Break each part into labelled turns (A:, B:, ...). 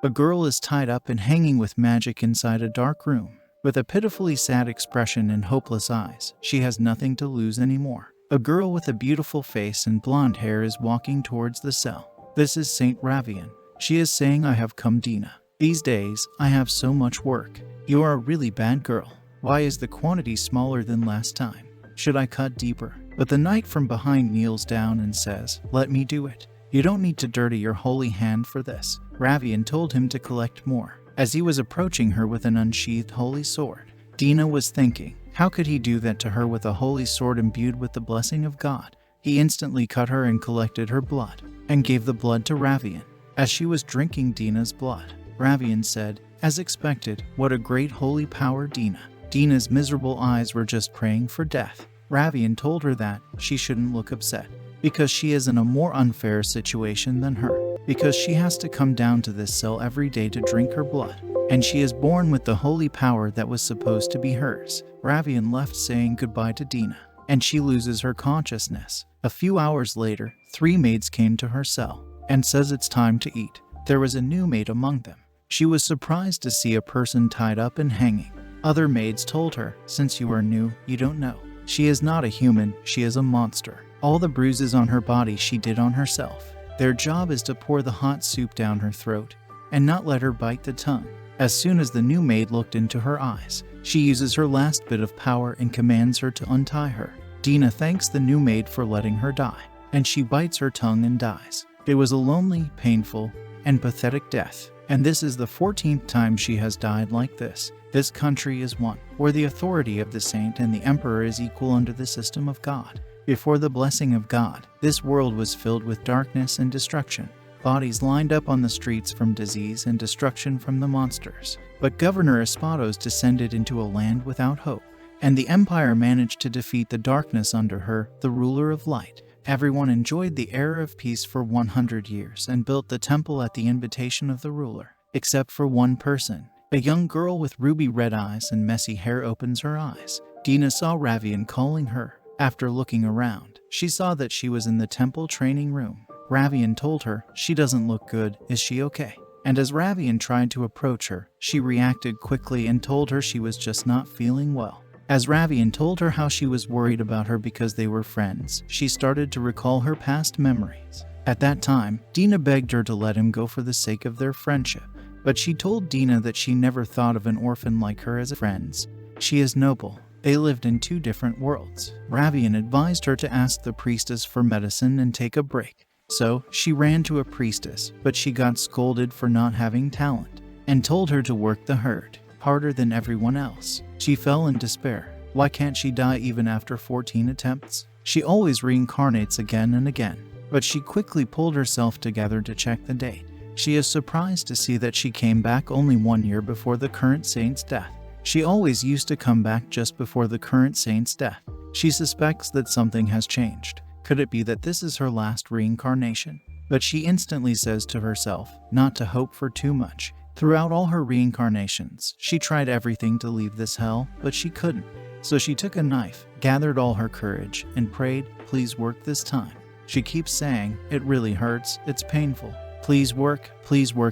A: A girl is tied up and hanging with magic inside a dark room. With a pitifully sad expression and hopeless eyes, she has nothing to lose anymore. A girl with a beautiful face and blonde hair is walking towards the cell. This is Saint Ravian. She is saying, "I have come, Dina. These days, I have so much work. You are a really bad girl. Why is the quantity smaller than last time? Should I cut deeper?" But the knight from behind kneels down and says, "Let me do it. You don't need to dirty your holy hand for this." Ravian told him to collect more. As he was approaching her with an unsheathed holy sword, Dina was thinking, how could he do that to her with a holy sword imbued with the blessing of God? He instantly cut her and collected her blood, and gave the blood to Ravian. As she was drinking Dina's blood, Ravian said, "As expected, what a great holy power, Dina." Dina's miserable eyes were just praying for death. Ravian told her that she shouldn't look upset, because she is in a more unfair situation than her, because she has to come down to this cell every day to drink her blood, and she is born with the holy power that was supposed to be hers. Ravian left saying goodbye to Dina, and she loses her consciousness. A few hours later, 3 maids came to her cell, and says it's time to eat. There was a new maid among them. She was surprised to see a person tied up and hanging. Other maids told her, "Since you are new, you don't know. She is not a human, she is a monster. All the bruises on her body she did on herself. Their job is to pour the hot soup down her throat and not let her bite the tongue." As soon as the new maid looked into her eyes, she uses her last bit of power and commands her to untie her. Dina thanks the new maid for letting her die, and she bites her tongue and dies. It was a lonely, painful, and pathetic death, and this is the 14th time she has died like this. This country is one where the authority of the saint and the emperor is equal under the system of God. Before the blessing of God, this world was filled with darkness and destruction. Bodies lined up on the streets from disease and destruction from the monsters. But Governor Espados descended into a land without hope, and the empire managed to defeat the darkness under her, the ruler of light. Everyone enjoyed the era of peace for 100 years and built the temple at the invitation of the ruler, except for one person. A young girl with ruby red eyes and messy hair opens her eyes. Dina saw Ravian calling her. After looking around, she saw that she was in the temple training room. Ravian told her, "She doesn't look good, is she okay?" And as Ravian tried to approach her, she reacted quickly and told her she was just not feeling well. As Ravian told her how she was worried about her because they were friends, she started to recall her past memories. At that time, Dina begged her to let him go for the sake of their friendship. But she told Dina that she never thought of an orphan like her as friends. She is noble. They lived in 2 different worlds. Ravian advised her to ask the priestess for medicine and take a break. So, she ran to a priestess, but she got scolded for not having talent, and told her to work the herd harder than everyone else. She fell in despair. Why can't she die even after 14 attempts? She always reincarnates again and again. But she quickly pulled herself together to check the date. She is surprised to see that she came back only 1 year before the current saint's death. She always used to come back just before the current saint's death. She suspects that something has changed. Could it be that this is her last reincarnation? But she instantly says to herself not to hope for too much. Throughout all her reincarnations, she tried everything to leave this hell, but she couldn't. So she took a knife, gathered all her courage, and prayed, "Please work this time." She keeps saying, "It really hurts, it's painful. Please work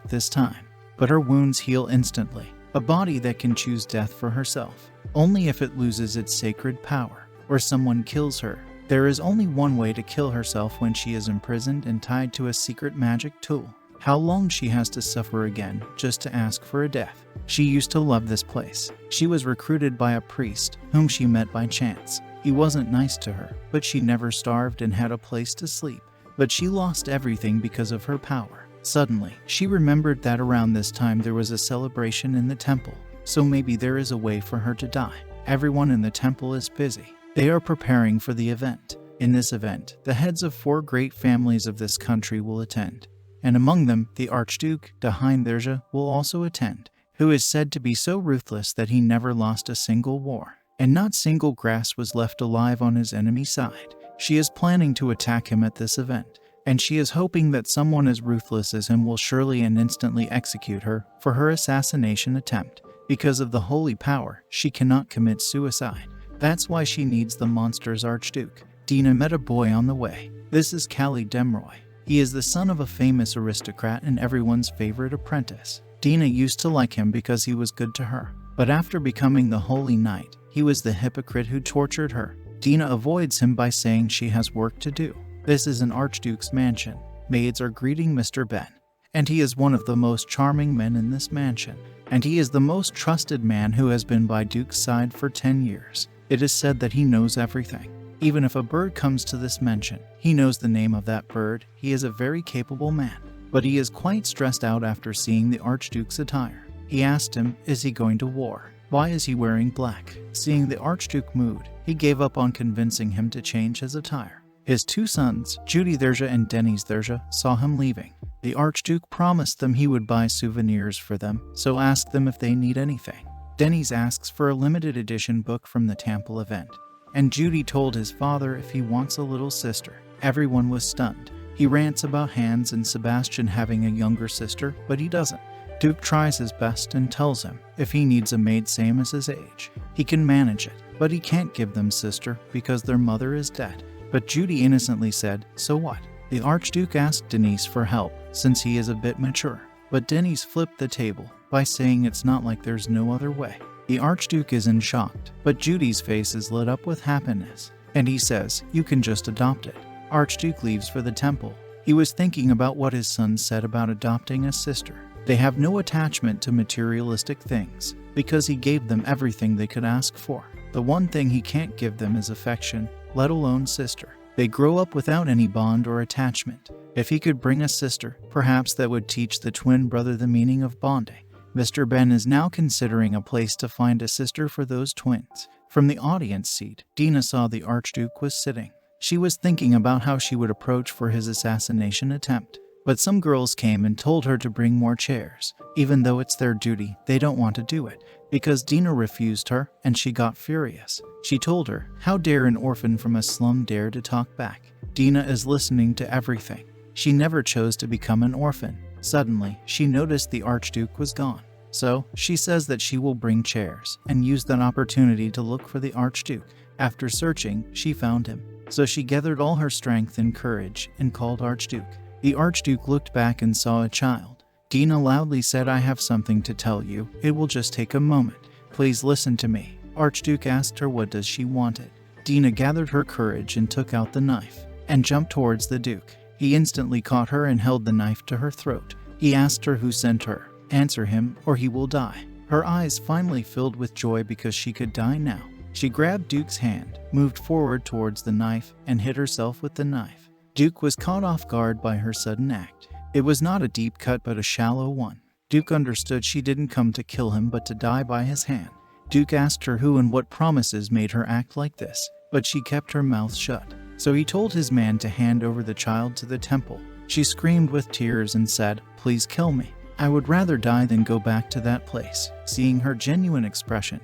A: this time." But her wounds heal instantly. A body that can choose death for herself, only if it loses its sacred power, or someone kills her. There is only one way to kill herself when she is imprisoned and tied to a secret magic tool. How long she has to suffer again just to ask for a death. She used to love this place. She was recruited by a priest whom she met by chance. He wasn't nice to her, but she never starved and had a place to sleep. But she lost everything because of her power. Suddenly, she remembered that around this time there was a celebration in the temple, so maybe there is a way for her to die. Everyone in the temple is busy. They are preparing for the event. In this event, the heads of 4 great families of this country will attend, and among them, the Archduke de Heinderja will also attend, who is said to be so ruthless that he never lost a single war, and not single grass was left alive on his enemy side. She is planning to attack him at this event, and she is hoping that someone as ruthless as him will surely and instantly execute her for her assassination attempt. Because of the holy power, she cannot commit suicide. That's why she needs the monster's Archduke. Dina met a boy on the way. This is Callie Demroy. He is the son of a famous aristocrat and everyone's favorite apprentice. Dina used to like him because he was good to her. But after becoming the Holy Knight, he was the hypocrite who tortured her. Dina avoids him by saying she has work to do. This is an Archduke's mansion. Maids are greeting Mr. Ben. And he is one of the most charming men in this mansion. And he is the most trusted man who has been by Duke's side for 10 years. It is said that he knows everything. Even if a bird comes to this mansion, he knows the name of that bird. He is a very capable man. But he is quite stressed out after seeing the Archduke's attire. He asked him, is he going to war? Why is he wearing black? Seeing the Archduke mood, he gave up on convincing him to change his attire. His two sons, Judy Therja and Denis Therja, saw him leaving. The Archduke promised them he would buy souvenirs for them, so asked them if they need anything. Denis asks for a limited edition book from the Temple event, and Judy told his father if he wants a little sister. Everyone was stunned. He rants about Hans and Sebastian having a younger sister, but he doesn't. Duke tries his best and tells him if he needs a maid same as his age, he can manage it, but he can't give them sister because their mother is dead. But Judy innocently said, so what? The Archduke asked Denis for help since he is a bit mature, but Denis flipped the table by saying it's not like there's no other way. The Archduke isn't shocked, but Judy's face is lit up with happiness, and he says, you can just adopt it. Archduke leaves for the temple. He was thinking about what his son said about adopting a sister. They have no attachment to materialistic things because he gave them everything they could ask for. The one thing he can't give them is affection, let alone sister. They grow up without any bond or attachment. If he could bring a sister, perhaps that would teach the twin brother the meaning of bonding. Mr. Ben is now considering a place to find a sister for those twins. From the audience seat, Dina saw the Archduke was sitting. She was thinking about how she would approach for his assassination attempt. But some girls came and told her to bring more chairs. Even though it's their duty, they don't want to do it. Because Dina refused her, and she got furious. She told her, how dare an orphan from a slum dare to talk back? Dina is listening to everything. She never chose to become an orphan. Suddenly, she noticed the Archduke was gone. So, she says that she will bring chairs, and use that opportunity to look for the Archduke. After searching, she found him. So she gathered all her strength and courage, and called Archduke. The Archduke looked back and saw a child. Dina loudly said, I have something to tell you. It will just take a moment. Please listen to me. Archduke asked her what does she wanted. Dina gathered her courage and took out the knife, and jumped towards the Duke. He instantly caught her and held the knife to her throat. He asked her who sent her. Answer him, or he will die. Her eyes finally filled with joy because she could die now. She grabbed Duke's hand, moved forward towards the knife, and hit herself with the knife. Duke was caught off guard by her sudden act. It was not a deep cut but a shallow one. Duke understood she didn't come to kill him but to die by his hand. Duke asked her who and what promises made her act like this, but she kept her mouth shut. So he told his man to hand over the child to the temple. She screamed with tears and said, please kill me. I would rather die than go back to that place, seeing her genuine expression.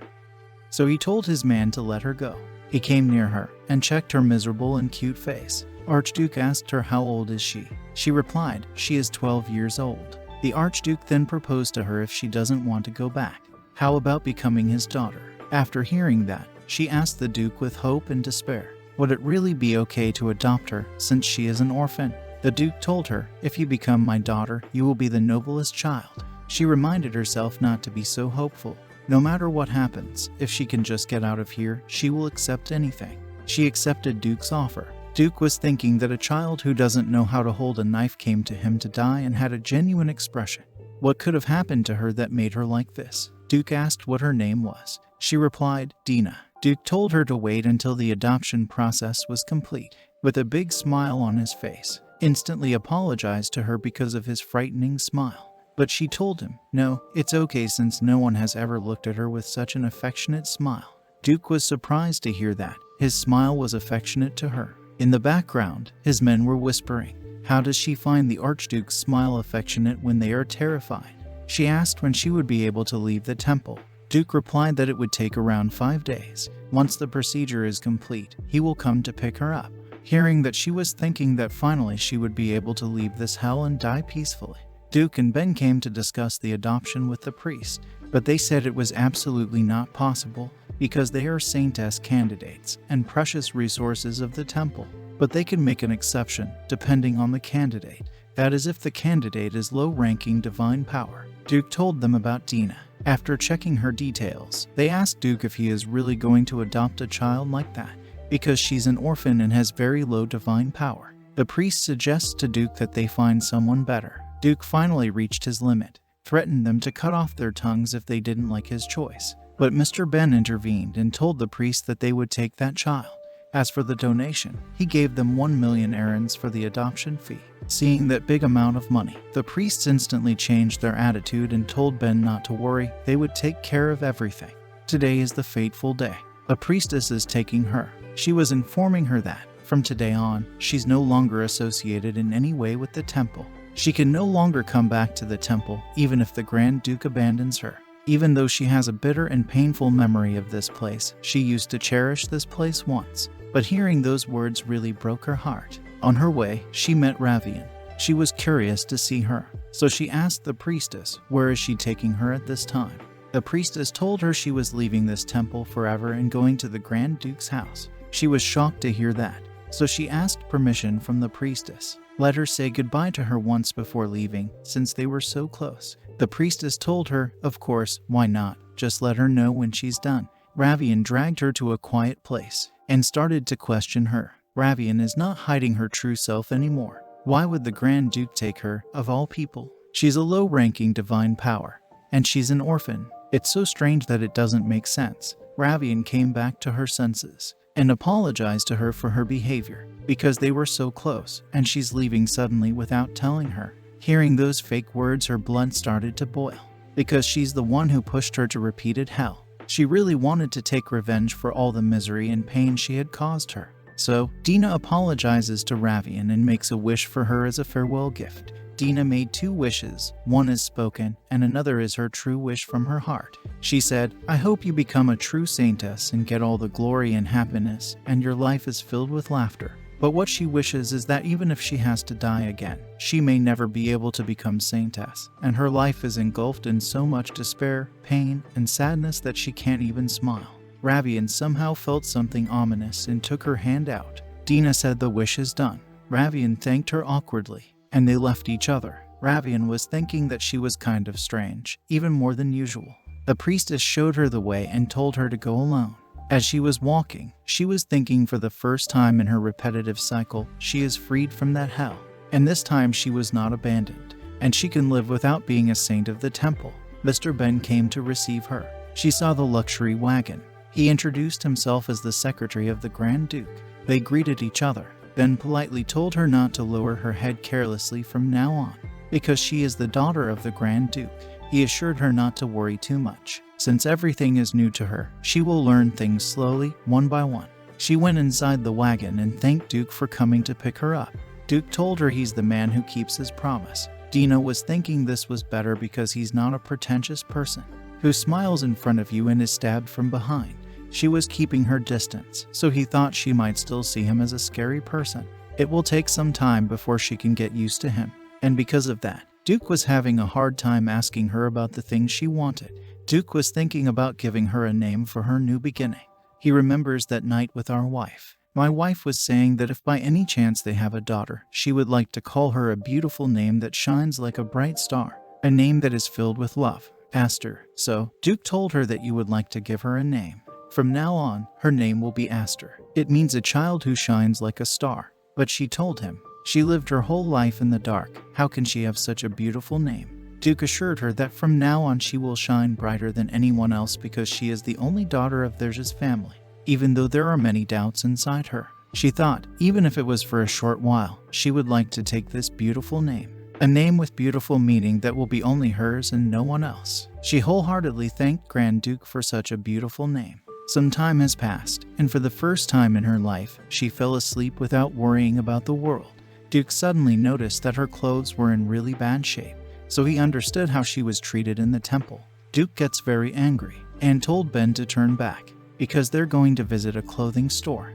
A: So he told his man to let her go. He came near her and checked her miserable and cute face. Archduke asked her how old is she. She replied, she is 12 years old. The Archduke then proposed to her if she doesn't want to go back. How about becoming his daughter? After hearing that, she asked the Duke with hope and despair, would it really be okay to adopt her since she is an orphan? The Duke told her, if you become my daughter, you will be the noblest child. She reminded herself not to be so hopeful. No matter what happens, if she can just get out of here, she will accept anything. She accepted Duke's offer. Duke was thinking that a child who doesn't know how to hold a knife came to him to die and had a genuine expression. What could have happened to her that made her like this? Duke asked what her name was. She replied, Dina. Duke told her to wait until the adoption process was complete. With a big smile on his face, instantly apologized to her because of his frightening smile. But she told him, no, it's okay since no one has ever looked at her with such an affectionate smile. Duke was surprised to hear that. His smile was affectionate to her. In the background, his men were whispering, how does she find the Archduke's smile affectionate when they are terrified? She asked when she would be able to leave the temple. Duke replied that it would take around 5 days. Once the procedure is complete, he will come to pick her up. Hearing that, she was thinking that finally she would be able to leave this hell and die peacefully. Duke and Ben came to discuss the adoption with the priest, but they said it was absolutely not possible because they are saintess candidates and precious resources of the temple. but they can make an exception depending on the candidate. That is if the candidate is low-ranking divine power. Duke told them about Dina. After checking her details, they asked Duke if he is really going to adopt a child like that, because she's an orphan and has very low divine power. The priest suggests to Duke that they find someone better. Duke finally reached his limit, threatened them to cut off their tongues if they didn't like his choice. But Mr. Ben intervened and told the priest that they would take that child. As for the donation, he gave them 1 million errands for the adoption fee. Seeing that big amount of money, the priests instantly changed their attitude and told Ben not to worry, they would take care of everything. Today is the fateful day. A priestess is taking her. She was informing her that, from today on, she's no longer associated in any way with the temple. She can no longer come back to the temple, even if the Grand Duke abandons her. Even though she has a bitter and painful memory of this place, she used to cherish this place once. But hearing those words really broke her heart. On her way, she met Ravian. She was curious to see her, so she asked the priestess, where is she taking her at this time? The priestess told her she was leaving this temple forever and going to the Grand Duke's house. She was shocked to hear that, so she asked permission from the priestess. Let her say goodbye to her once before leaving, since they were so close. The priestess told her, of course, why not? Just let her know when she's done. Ravian dragged her to a quiet place and started to question her. Ravian is not hiding her true self anymore. Why would the Grand Duke take her, of all people? She's a low-ranking divine power, and she's an orphan. It's so strange that it doesn't make sense. Ravian came back to her senses and apologized to her for her behavior, because they were so close, and she's leaving suddenly without telling her. Hearing those fake words, her blood started to boil, because she's the one who pushed her to repeated hell. She really wanted to take revenge for all the misery and pain she had caused her. So, Dina apologizes to Ravian and makes a wish for her as a farewell gift. Dina made 2 wishes, one is spoken, and another is her true wish from her heart. She said, I hope you become a true saintess and get all the glory and happiness, and your life is filled with laughter. But what she wishes is that even if she has to die again, she may never be able to become saintess, and her life is engulfed in so much despair, pain, and sadness that she can't even smile. Ravian somehow felt something ominous and took her hand out. Dina said the wish is done. Ravian thanked her awkwardly, and they left each other. Ravian was thinking that she was kind of strange, even more than usual. The priestess showed her the way and told her to go alone. As she was walking, she was thinking for the first time in her repetitive cycle, she is freed from that hell. And this time she was not abandoned, and she can live without being a saint of the temple. Mr. Ben came to receive her. She saw the luxury wagon. He introduced himself as the secretary of the Grand Duke. They greeted each other, then politely told her not to lower her head carelessly from now on, because she is the daughter of the Grand Duke. He assured her not to worry too much. Since everything is new to her, she will learn things slowly, one by one. She went inside the wagon and thanked Duke for coming to pick her up. Duke told her he's the man who keeps his promise. Dina was thinking this was better because he's not a pretentious person who smiles in front of you and is stabbed from behind. She was keeping her distance, so he thought she might still see him as a scary person. It will take some time before she can get used to him, and because of that, Duke was having a hard time asking her about the things she wanted. Duke was thinking about giving her a name for her new beginning. He remembers that night with our wife. My wife was saying that if by any chance they have a daughter, she would like to call her a beautiful name that shines like a bright star, a name that is filled with love. Aster. So, Duke told her that you would like to give her a name. From now on, her name will be Aster. It means a child who shines like a star. But she told him, she lived her whole life in the dark. How can she have such a beautiful name? Duke assured her that from now on she will shine brighter than anyone else because she is the only daughter of theirs' family. Even though there are many doubts inside her, she thought, even if it was for a short while, she would like to take this beautiful name. A name with beautiful meaning that will be only hers and no one else. She wholeheartedly thanked Grand Duke for such a beautiful name. Some time has passed, and for the first time in her life, she fell asleep without worrying about the world. Duke suddenly noticed that her clothes were in really bad shape, so he understood how she was treated in the temple. Duke gets very angry and told Ben to turn back, because they're going to visit a clothing store.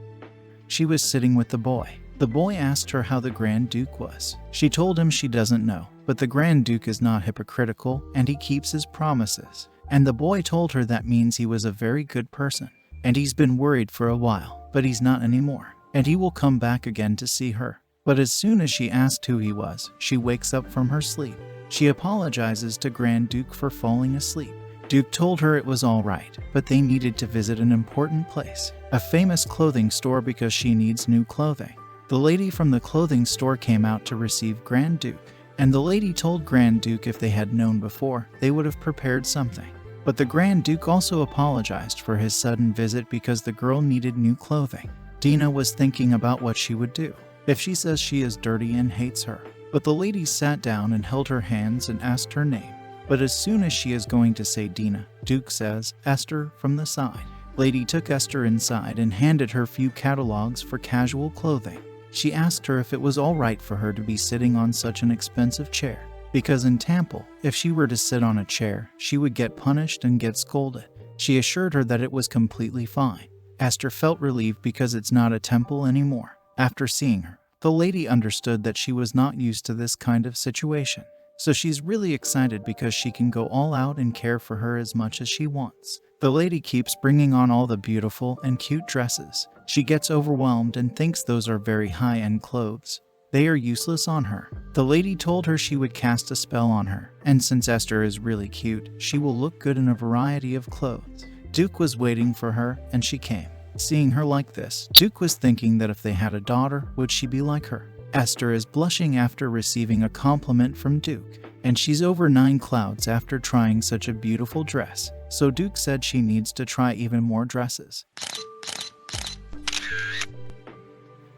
A: She was sitting with the boy. The boy asked her how the Grand Duke was. She told him she doesn't know, but the Grand Duke is not hypocritical and he keeps his promises. And the boy told her that means he was a very good person. And he's been worried for a while, but he's not anymore. and he will come back again to see her. But as soon as she asked who he was, she wakes up from her sleep. She apologizes to Grand Duke for falling asleep. Duke told her it was all right, but they needed to visit an important place, a famous clothing store, because she needs new clothing. The lady from the clothing store came out to receive Grand Duke, and the lady told Grand Duke if they had known before, they would have prepared something. But the Grand Duke also apologized for his sudden visit because the girl needed new clothing. Dina was thinking about what she would do if she says she is dirty and hates her. But the lady sat down and held her hands and asked her name. But as soon as she is going to say Dina, Duke says, Esther, from the side. Lady took Esther inside and handed her few catalogs for casual clothing. She asked her if it was all right for her to be sitting on such an expensive chair, because in Temple, if she were to sit on a chair, she would get punished and get scolded. She assured her that it was completely fine. Esther felt relieved because it's not a temple anymore. After seeing her, the lady understood that she was not used to this kind of situation. So she's really excited because she can go all out and care for her as much as she wants. The lady keeps bringing on all the beautiful and cute dresses. She gets overwhelmed and thinks those are very high-end clothes. They are useless on her. The lady told her she would cast a spell on her, and since Esther is really cute, she will look good in a variety of clothes. Duke was waiting for her, and she came. Seeing her like this, Duke was thinking that if they had a daughter, would she be like her? Esther is blushing after receiving a compliment from Duke, and she's over 9 clouds after trying such a beautiful dress. So Duke said she needs to try even more dresses.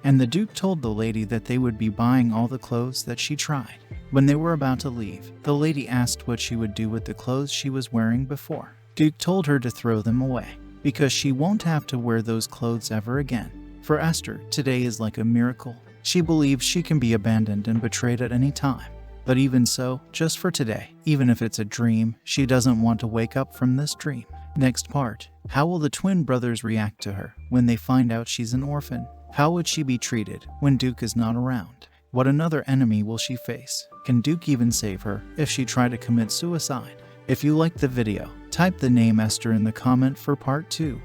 A: And the Duke told the lady that they would be buying all the clothes that she tried. When they were about to leave, the lady asked what she would do with the clothes she was wearing before. Duke told her to throw them away, because she won't have to wear those clothes ever again. For Esther, today is like a miracle. She believes she can be abandoned and betrayed at any time. But even so, just for today, even if it's a dream, she doesn't want to wake up from this dream. Next part. How will the twin brothers react to her when they find out she's an orphan? How would she be treated when Duke is not around? What another enemy will she face? Can Duke even save her if she tried to commit suicide? If you liked the video, type the name Esther in the comment for part 2.